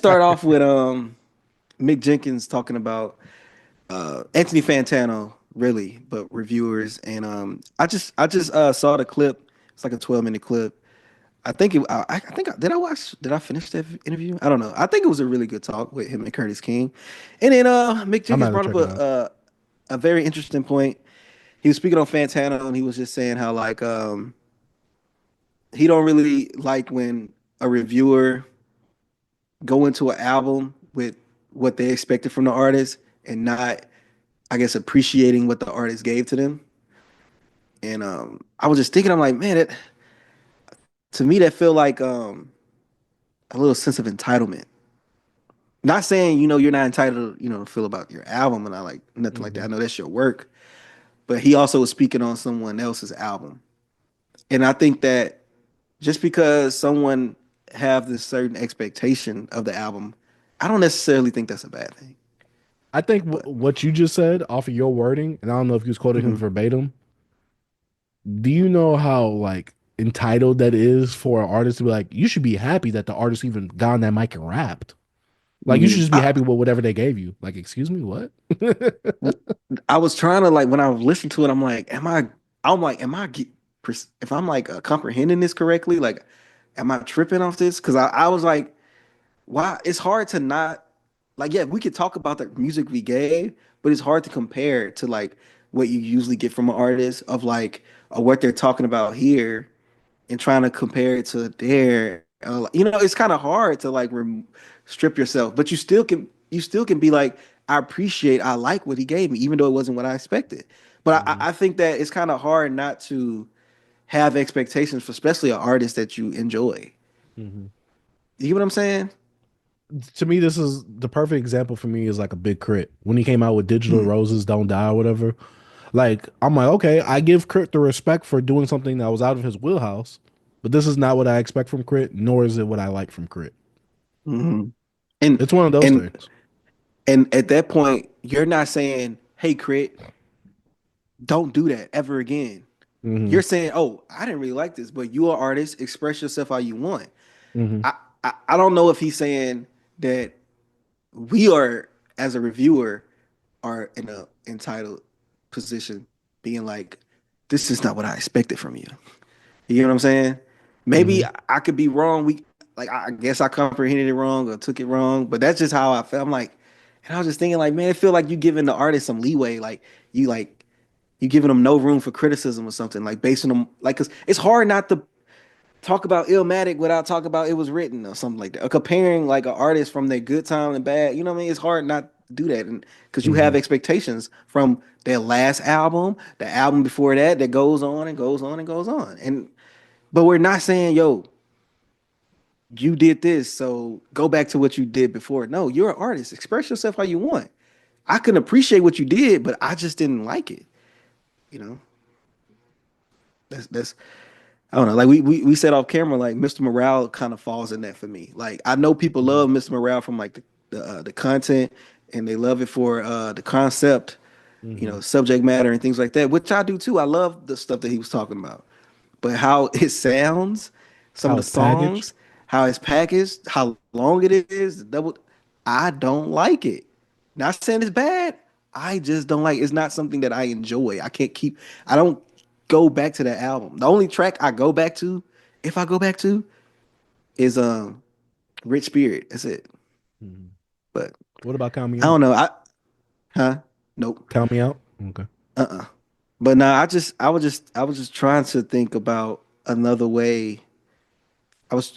start off with Mick Jenkins talking about Anthony Fantano, really, but reviewers. And I just saw the clip. It's like a 12-minute clip. Did I finish that interview? I don't know. I think it was a really good talk with him and Curtis King. And then Mick I'm Jenkins gonna brought up check it out. a very interesting point. He was speaking on Fantano and he was just saying how like he don't really like when a reviewer go into an album with what they expected from the artist and not, I guess, appreciating what the artist gave to them. And I was just thinking, I'm like, man, to me that feel like a little sense of entitlement. Not saying, you're not entitled, to feel about your album and I like nothing like that. I Hmm. know that's your work, but he also was speaking on someone else's album. And I think that just because someone have this certain expectation of the album, I don't necessarily think that's a bad thing. I think But what you just said off of your wording, and I don't know if you was quoting him mhm. verbatim. Do you know how like entitled that is for an artist to be like, you should be happy that the artist even got on that mic and rapped. Like you should Mhm. just be happy with whatever they gave you. Like, excuse me, what? I was trying to like when I listened to it, I'm like, if I'm like comprehending this correctly, like, am I tripping off this? Because I was like, why? It's hard to not like, yeah, we could talk about the music we gave, but it's hard to compare to like what you usually get from an artist of like what they're talking about here and trying to compare it to their, it's kind of hard to like strip yourself, but you still can be like, I like what he gave me, even though it wasn't what I expected. But I, Mhm. I think that it's kind of hard not to have expectations for, especially an artist that you enjoy. Mhm. You get what I'm saying? To me, this is the perfect example for me is like a big crit. When he came out with Digital Mm, Roses Don't Die or whatever. Like, I'm like, okay, I give Crit the respect for doing something that was out of his wheelhouse, but this is not what I expect from Crit, nor is it what I like from Crit. mhm. And It's one of those and things. and at that point, you're not saying, "Hey, Crit, don't do that ever again." Hmm. You're saying, "Oh, I didn't really like this, but you're an artist. Express yourself how you want." Hmm. I don't know if he's saying that we are, as a reviewer, are in a entitled position, being like, "This is not what I expected from you." You know what I'm saying? Maybe Hmm. I could be wrong. I guess I comprehended it wrong or took it wrong, but that's just how I felt. I'm like, and I was just thinking, like, man, I feel like you giving the artist some leeway, like you giving them no room for criticism or something, like basing them, like, cause it's hard not to talk about Illmatic without talking about It Was Written or something like that. Or comparing like an artist from their good time and bad. You know what I mean? It's hard not to do that, and because you have Hmm. expectations from their last album, the album before that, that goes on and goes on and goes on. And but we're not saying, yo, you did this, so go back to what you did before. No, you're an artist. Express yourself how you want. I can appreciate what you did, but I just didn't like it. You know, that's I don't know. Like we said off camera, like Mr. Morale kind of falls in that for me. Like I know people love Mr. Morale from like the content, and they love it for the concept, Hmm. subject matter and things like that, which I do too. I love the stuff that he was talking about, but how it sounds, some How of the it's packaged. songs, how it's packaged, how long it is, the double, I don't like it. Not saying it's bad. I just don't like it. It's not something that I enjoy. I don't go back to that album. The only track I go back to, if I go back to, is Rich Spirit. That's it. Mhm. But What about Count Me I Out? don't know. Huh? Nope. Count Me Out? Okay. Uh-uh. But nah, I was just trying to think about another way.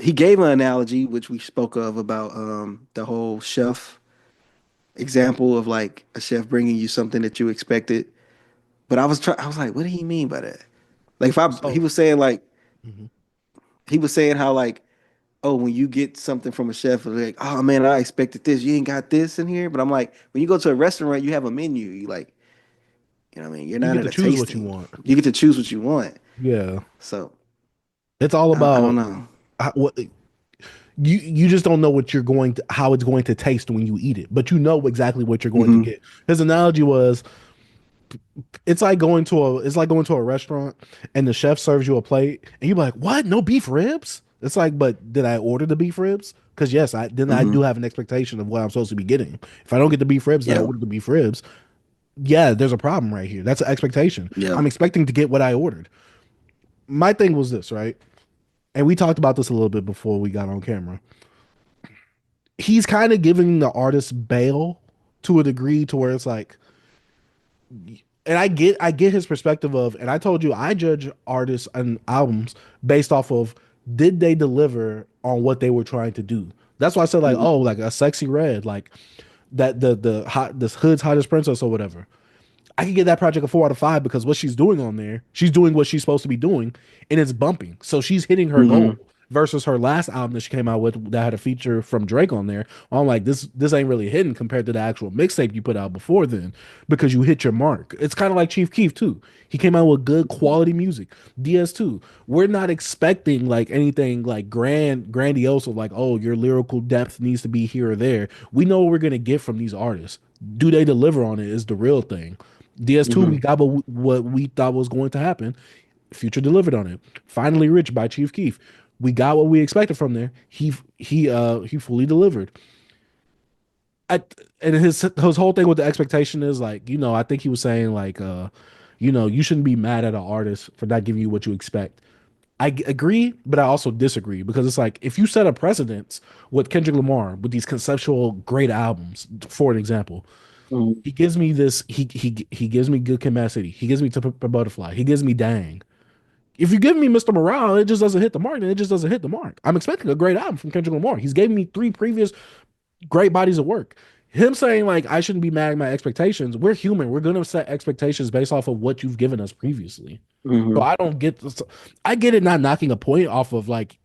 He gave an analogy which we spoke of about the whole chef example of like a chef bringing you something that you expected. But I was like, what did he mean by that? Like he So, was saying like mhm. he was saying how like, oh, when you get something from a chef, like, oh man, I expected this. You ain't got this in here. But I'm like, when you go to a restaurant, you have a menu. You like, what I mean, you're You not get at to a choose what you tasting. want. You get to choose what you want. Yeah. So It's all I don't about know. what you just don't know what you're going to how it's going to taste when you eat it, but you know exactly what you're going to Hmm. get. His analogy was it's like going to a restaurant and the chef serves you a plate and you're like, what? No beef ribs? It's like, but did I order the beef ribs? Because yes, I do Hmm. have an expectation of what I'm supposed to be getting. If I don't get the beef ribs, that I Yeah. ordered the beef ribs. Yeah, there's a problem right here. That's an expectation. Yeah. I'm expecting to get what I ordered. My thing was this, right? And we talked about this a little bit before we got on camera. He's kind of giving the artist bail to a degree to where it's like, and I get his perspective of, and I told you I judge artists and albums based off of did they deliver on what they were trying to do. That's why I said like, Hmm. oh, like a sexy red, like that the hot this hood's hottest princess or whatever. I could get that project a 4 out of 5 because what she's doing on there, she's doing what she's supposed to be doing, and it's bumping. So she's hitting her goal Hmm. versus her last album that she came out with that had a feature from Drake on there. I'm like, this ain't really hitting compared to the actual mixtape you put out before then because you hit your mark. It's kind of like Chief Keef too. He came out with good quality music. DS2. We're not expecting like anything like grandiose of like, oh, your lyrical depth needs to be here or there. We know what we're gonna get from these artists. Do they deliver on it is the real thing. DS2, we Hmm. got what we thought was going to happen. Future delivered on it. Finally Rich by Chief Keef. We got what we expected from there. He fully delivered. I, and his whole thing with the expectation is like, I think he was saying like you shouldn't be mad at an artist for not giving you what you expect. Agree, but I also disagree because it's like if you set a precedence with Kendrick Lamar with these conceptual great albums, for an example, Hmm. he gives me this. He gives me Good Kid, Mad City. He gives me To Pimp a Butterfly. He gives me Dang. If you give me Mr. Morale, it just doesn't hit the mark. And it just doesn't hit the mark. I'm expecting a great album from Kendrick Lamar. He's gave me 3 previous great bodies of work. Him saying like I shouldn't be mad at my expectations. We're human. We're gonna set expectations based off of what you've given us previously. So Hmm. I don't get this. I get it not knocking a point off of like,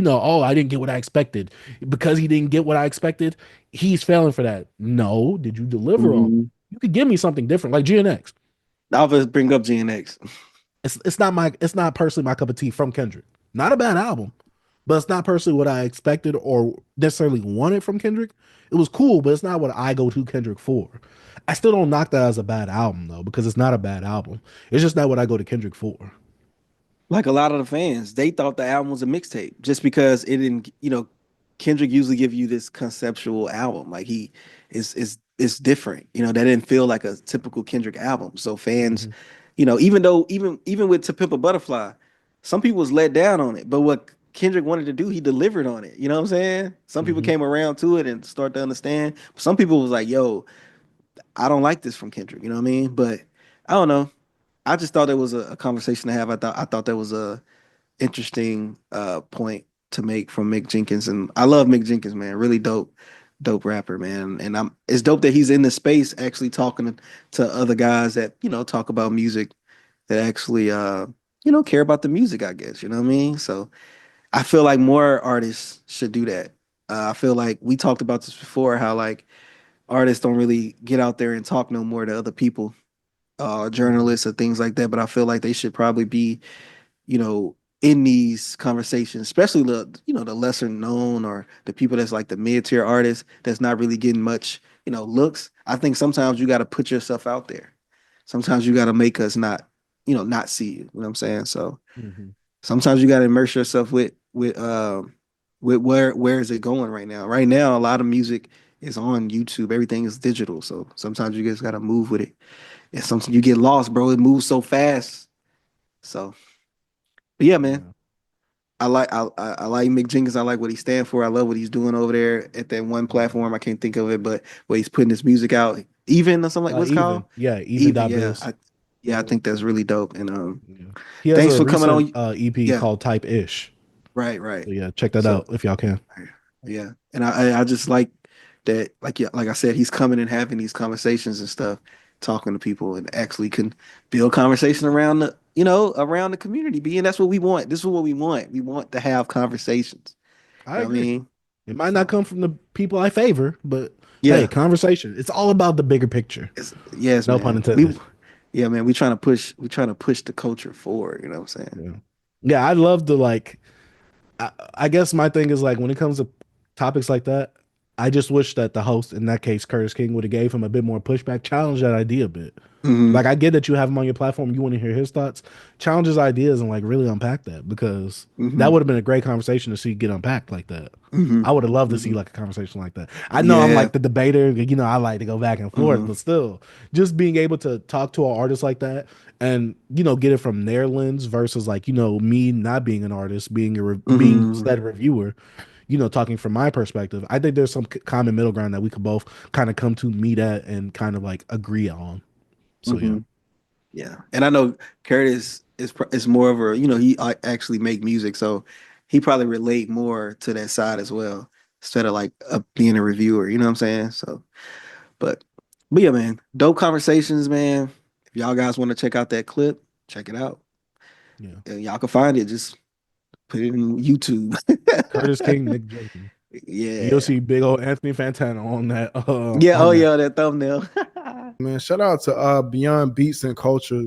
oh, I didn't get what I expected. Because he didn't get what I expected, he's failing for that. No, did you deliver on? Hmm. You could give me something different, like GNX. I'll just bring up GNX. It's not personally my cup of tea from Kendrick. Not a bad album, but it's not personally what I expected or necessarily wanted from Kendrick. It was cool, but it's not what I go to Kendrick for. I still don't knock that as a bad album though, because it's not a bad album. It's just not what I go to Kendrick for. Like a lot of the fans, they thought the album was a mixtape just because it didn't, Kendrick usually give you this conceptual album. Like he is different. That didn't feel like a typical Kendrick album. So fans, Mhm. even though even with To Pimp a Butterfly, some people was let down on it. But what Kendrick wanted to do, he delivered on it. You know what I'm saying? Some people Mhm. came around to it and start to understand. Some people was like, yo, I don't like this from Kendrick. You know what I mean? But I don't know. I just thought it was a conversation to have. I thought that was a interesting point to make from Mick Jenkins, and I love Mick Jenkins, man. Really dope rapper, man. And it's dope that he's in the space actually talking to other guys that talk about music that actually care about the music. I guess you know what I mean. So I feel like more artists should do that. I feel like we talked about this before, how like artists don't really get out there and talk no more to other people, Mhm. journalists or things like that. But I feel like they should probably be in these conversations, especially the lesser known or the people that's like the mid tier artists that's not really getting much, looks. I think sometimes you got to put yourself out there. Sometimes you got to make us not see you. You know what I'm saying? So Mhm. sometimes you got to immerse yourself with where is it going right now? Right now, a lot of music is on YouTube. Everything is digital. So sometimes you just got to move with it. And sometimes you get lost, bro. It moves so fast. So, but yeah, man. Yeah. I like Mick Jenkins. I like what he stands for. I love what he's doing over there at that one Mhm. platform. I can't think of it, but where he's putting his music out, even or something like what's it called? Even. Yeah, even Even, dot yeah. biz. I think that's really dope. And Yeah. He has thanks a for coming recent on. EP Yeah, called Type Ish. right, right. So yeah, check that So out if y'all can. yeah, and I just like that. Like yeah, like I said, he's coming and having these conversations and stuff, talking to people, and actually can build conversation around around the community. Being that's what we want. This is what we want. We want to have conversations. I You know what I agree. mean? It might not So come from the people I favor, but hey, yeah, conversation. It's all about the bigger picture. yes, No pun man. intended. Yeah, man. We trying to push the culture forward. You know what I'm saying? Yeah. Yeah, I love the like I guess my thing is like when it comes to topics like that, I just wish that the host, in that case, Curtis King, would have gave him a bit more pushback, challenge that idea a bit. Hmm. Like I get that you have him on your platform, you want to hear his thoughts, challenge his ideas, and like really unpack that because that Hmm. would have been a great conversation to see get unpacked like that. Hmm. I would have loved to see Hmm. like a conversation like that. I know I'm Yeah. like the debater, I like to go back and forth, Hmm. but still, just being able to talk to an artist like that and get it from their lens versus like me not being an artist, being Hmm. said reviewer, talking from my perspective. I think there's some common middle ground that we could both kind of come to meet at and kind of like agree on. So yeah. Hmm. Yeah, and I know Curtis is more of a, he actually make music, so he probably relate more to that side as well, instead of like being a reviewer. You know what I'm saying? So, but but yeah, man, dope conversations, man. If y'all guys want to check out that clip, check it out. Yeah. Y'all can find it. Just put it in YouTube. Curtis King, Mick Jenkins. You'll Yeah. see big old Anthony Fantana on that Yeah. on Oh that. yeah, that thumbnail. Man, shout out to Beyond Beats and Culture.